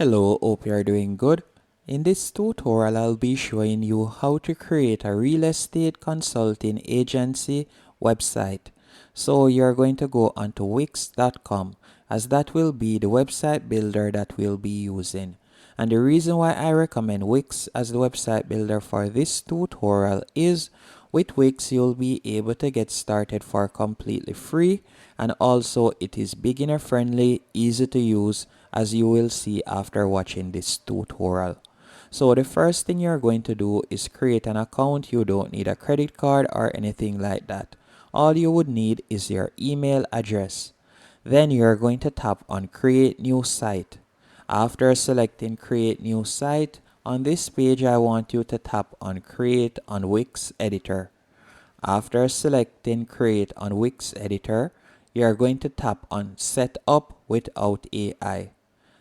Hello, hope you are doing good. In this tutorial, I'll be showing you how to create a real estate consulting agency website. So you're going to go onto Wix.com as that will be the website builder that we'll be using. And the reason why I recommend Wix as the website builder for this tutorial is with Wix you'll be able to get started for completely free, and also it is beginner friendly, easy to use, as you will see after watching this tutorial. So the first thing you're going to do is create an account. You don't need a credit card or anything like that. All you would need is your email address. Then you're going to tap on create new site. After selecting create new site, on this page I want you to tap on create on Wix editor. After selecting create on Wix editor, you are going to tap on set up without AI.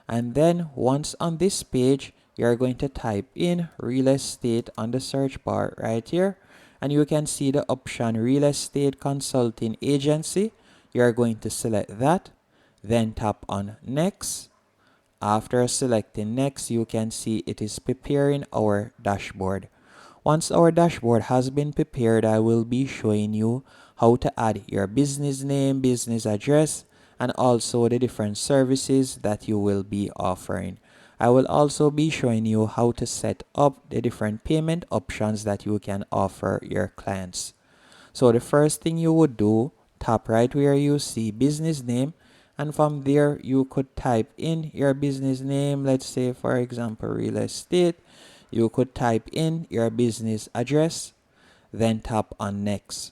And then once on this page, you're going to type in real estate on the search bar right here, and you can see the option real estate consulting agency. You're going to select that, then tap on next. After selecting next, you can see it is preparing our dashboard. Once our dashboard has been prepared, I will be showing you how to add your business name, business address, and also the different services that you will be offering. I will also be showing you how to set up the different payment options that you can offer your clients. So the first thing you would do, tap right where you see business name, and from there you could type in your business name. Let's say for example real estate. You could type in your business address, then tap on next.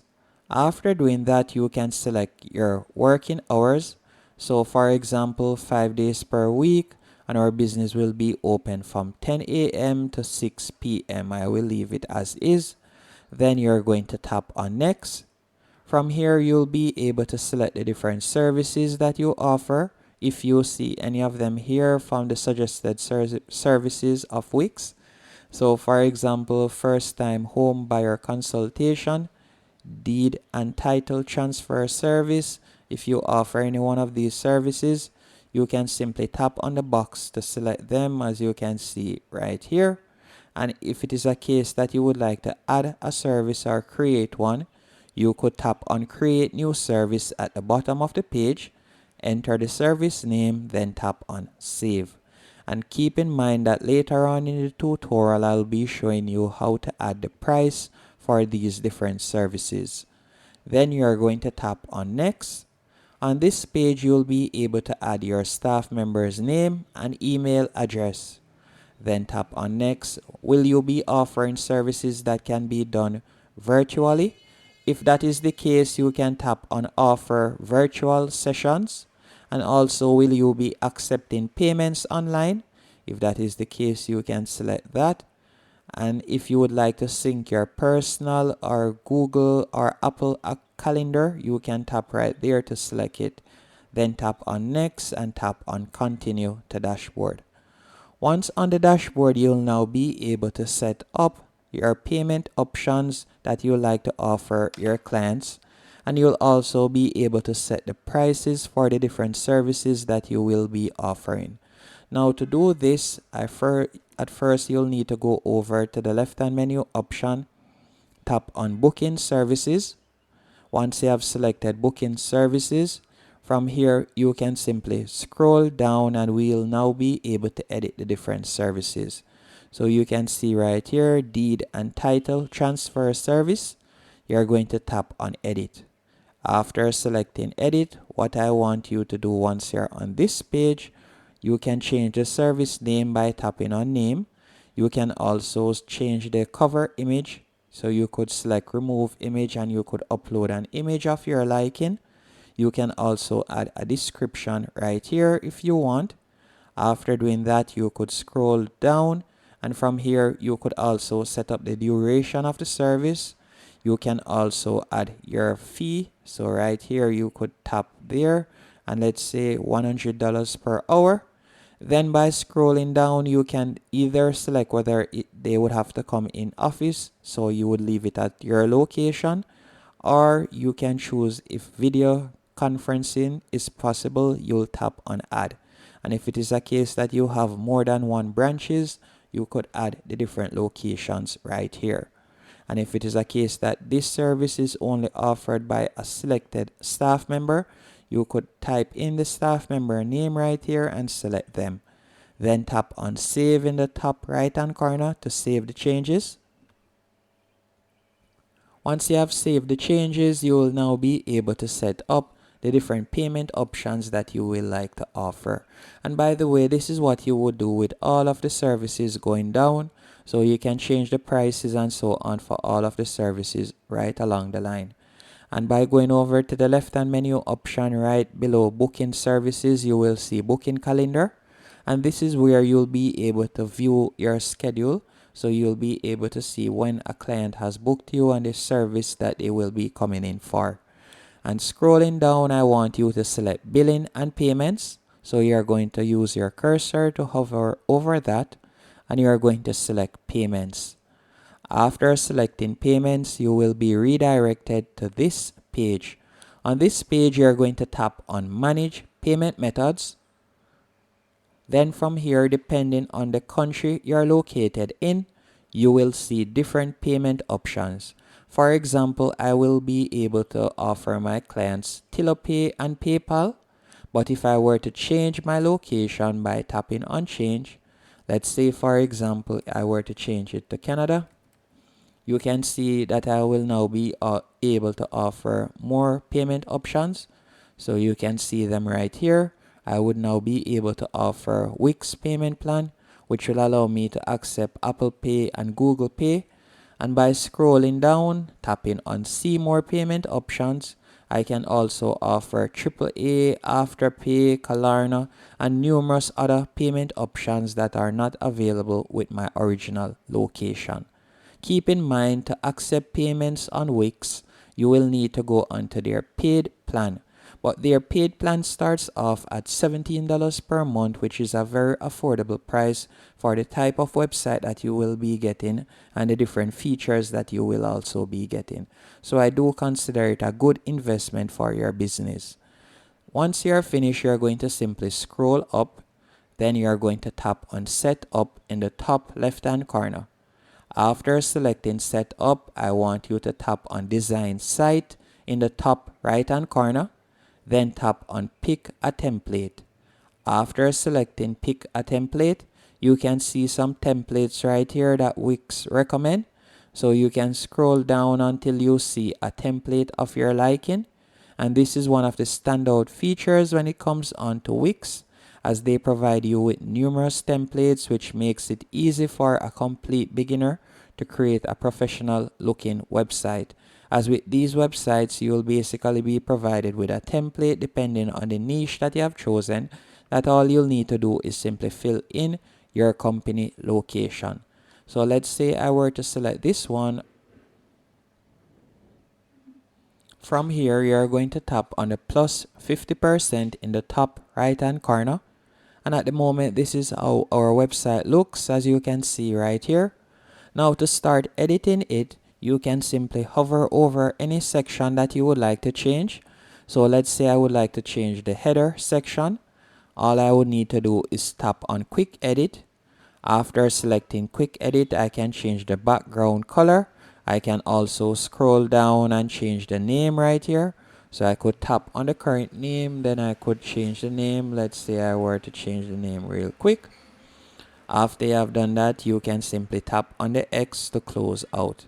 After doing that, you can select your working hours. So for example 5 days per week, and our business will be open from 10 a.m. to 6 p.m. I will leave it as is. Then you're going to tap on next. From here, you'll be able to select the different services that you offer. If you see any of them here from the suggested services of Wix. So for example, first time home buyer consultation, deed and title transfer service. If you offer any one of these services, you can simply tap on the box to select them, as you can see right here. And if it is a case that you would like to add a service or create one, you could tap on create new service at the bottom of the page, enter the service name, then tap on save. And keep in mind that later on in the tutorial, I'll be showing you how to add the price for these different services. Then you're going to tap on next. On this page, you'll be able to add your staff member's name and email address. Then tap on next. Will you be offering services that can be done virtually? If that is the case, you can tap on offer virtual sessions. And also, will you be accepting payments online? If that is the case, you can select that. And if you would like to sync your personal or Google or Apple calendar, you can tap right there to select it. Then tap on next and tap on continue to dashboard. Once on the dashboard, you'll now be able to set up your payment options that you like to offer your clients, and you'll also be able to set the prices for the different services that you will be offering. Now to do this, at first you'll need to go over to the left hand menu option, tap on booking services. Once you have selected booking services, from here you can simply scroll down and we'll now be able to edit the different services. So you can see right here, deed and title transfer service. You're going to tap on edit. After selecting edit, what I want you to do once you're on this page, you can change the service name by tapping on name. You can also change the cover image. So you could select remove image and you could upload an image of your liking. You can also add a description right here if you want. After doing that, you could scroll down, and from here you could also set up the duration of the service. You can also add your fee. So right here you could tap there and let's say $100 per hour. Then by scrolling down, you can either select whether they would have to come in office, so you would leave it at your location, or you can choose if video conferencing is possible, you'll tap on add. And if it is a case that you have more than one branches, you could add the different locations right here. And if it is a case that this service is only offered by a selected staff member, you could type in the staff member name right here and select them. Then tap on save in the top right hand corner to save the changes. Once you have saved the changes, you will now be able to set up the different payment options that you will like to offer. And by the way, this is what you would do with all of the services going down. So you can change the prices and so on for all of the services right along the line. And by going over to the left hand menu option right below booking services, you will see booking calendar. And this is where you'll be able to view your schedule. So you'll be able to see when a client has booked you and the service that they will be coming in for. And scrolling down, I want you to select billing and payments. So you're going to use your cursor to hover over that and you're going to select payments. After selecting payments, you will be redirected to this page. On this page, you're going to tap on manage payment methods. Then from here, depending on the country you're located in, you will see different payment options. For example, I will be able to offer my clients TiloPay and PayPal. But if I were to change my location by tapping on change, let's say for example, I were to change it to Canada, you can see that I will now be able to offer more payment options. So you can see them right here. I would now be able to offer Wix payment plan, which will allow me to accept Apple Pay and Google Pay. And by scrolling down, tapping on see more payment options, I can also offer AAA, Afterpay, Klarna, and numerous other payment options that are not available with my original location. Keep in mind, to accept payments on Wix, you will need to go onto their paid plan. But their paid plan starts off at $17 per month, which is a very affordable price for the type of website that you will be getting and the different features that you will also be getting. So I do consider it a good investment for your business. Once you're finished, you're going to simply scroll up. Then you're going to tap on set up in the top left hand corner. After selecting setup, I want you to tap on design site in the top right hand corner. Then tap on pick a template. After selecting pick a template, you can see some templates right here that Wix recommend. So you can scroll down until you see a template of your liking. And this is one of the standout features when it comes on to Wix, as they provide you with numerous templates, which makes it easy for a complete beginner to create a professional looking website. As with these websites, you will basically be provided with a template depending on the niche that you have chosen, that all you'll need to do is simply fill in your company location. So let's say I were to select this one. From here, you're going to tap on the plus 50% in the top right hand corner. And at the moment, this is how our website looks, as you can see right here. Now to start editing it, you can simply hover over any section that you would like to change. So let's say I would like to change the header section. All I would need to do is tap on quick edit. After selecting quick edit, I can change the background color. I can also scroll down and change the name right here. So I could tap on the current name, then I could change the name. Let's say I were to change the name real quick. After you have done that, you can simply tap on the X to close out.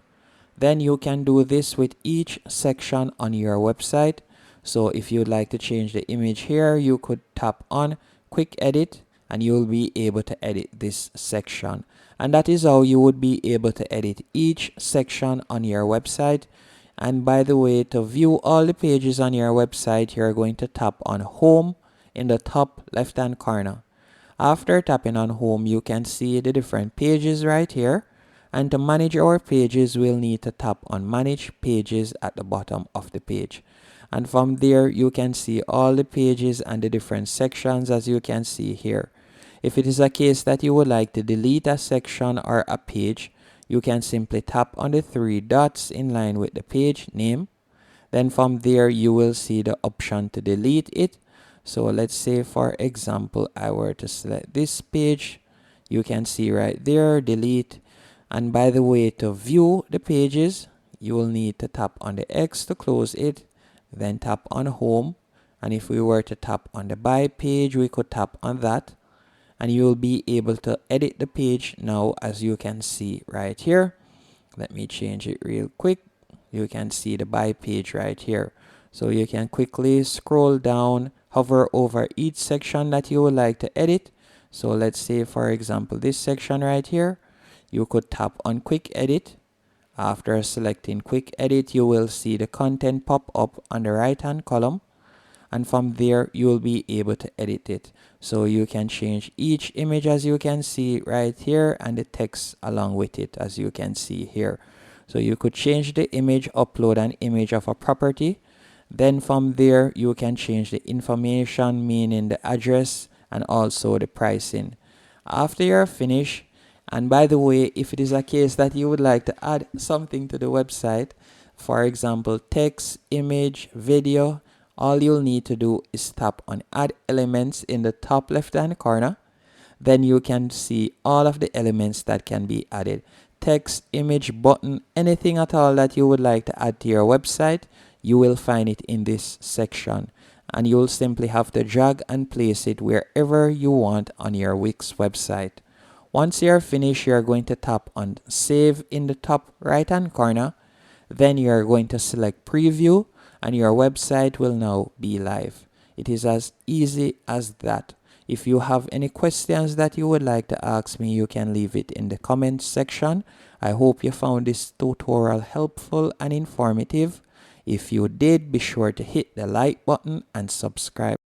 Then you can do this with each section on your website. So if you'd like to change the image here, you could tap on quick edit and you'll be able to edit this section. And that is how you would be able to edit each section on your website. And by the way, to view all the pages on your website, you're going to tap on home in the top left hand corner. After tapping on home, you can see the different pages right here. And to manage our pages, we'll need to tap on manage pages at the bottom of the page. And from there, you can see all the pages and the different sections, as you can see here. If it is a case that you would like to delete a section or a page, you can simply tap on the three dots in line with the page name. Then from there, you will see the option to delete it. So let's say for example I were to select this page. You can see right there, delete. And by the way, to view the pages, you will need to tap on the X to close it, then tap on home. And if we were to tap on the buy page, we could tap on that, and you will be able to edit the page now, as you can see right here. Let me change it real quick. You can see the buy page right here. So you can quickly scroll down, hover over each section that you would like to edit. So let's say for example this section right here, you could tap on quick edit. After selecting quick edit, you will see the content pop up on the right hand column, and from there you will be able to edit it. So you can change each image, as you can see right here, and the text along with it, as you can see here. So you could change the image, upload an image of a property. Then from there you can change the information, meaning the address and also the pricing. After you're finished, and by the way, if it is a case that you would like to add something to the website, for example text, image, video, all you'll need to do is tap on add elements in the top left hand corner. Then you can see all of the elements that can be added. Text, image, button, anything at all that you would like to add to your website, you will find it in this section. And you'll simply have to drag and place it wherever you want on your Wix website. Once you're finished, you're going to tap on save in the top right hand corner. Then you're going to select preview, and your website will now be live. It is as easy as that. If you have any questions that you would like to ask me, you can leave it in the comments section. I hope you found this tutorial helpful and informative. If you did, be sure to hit the like button and subscribe.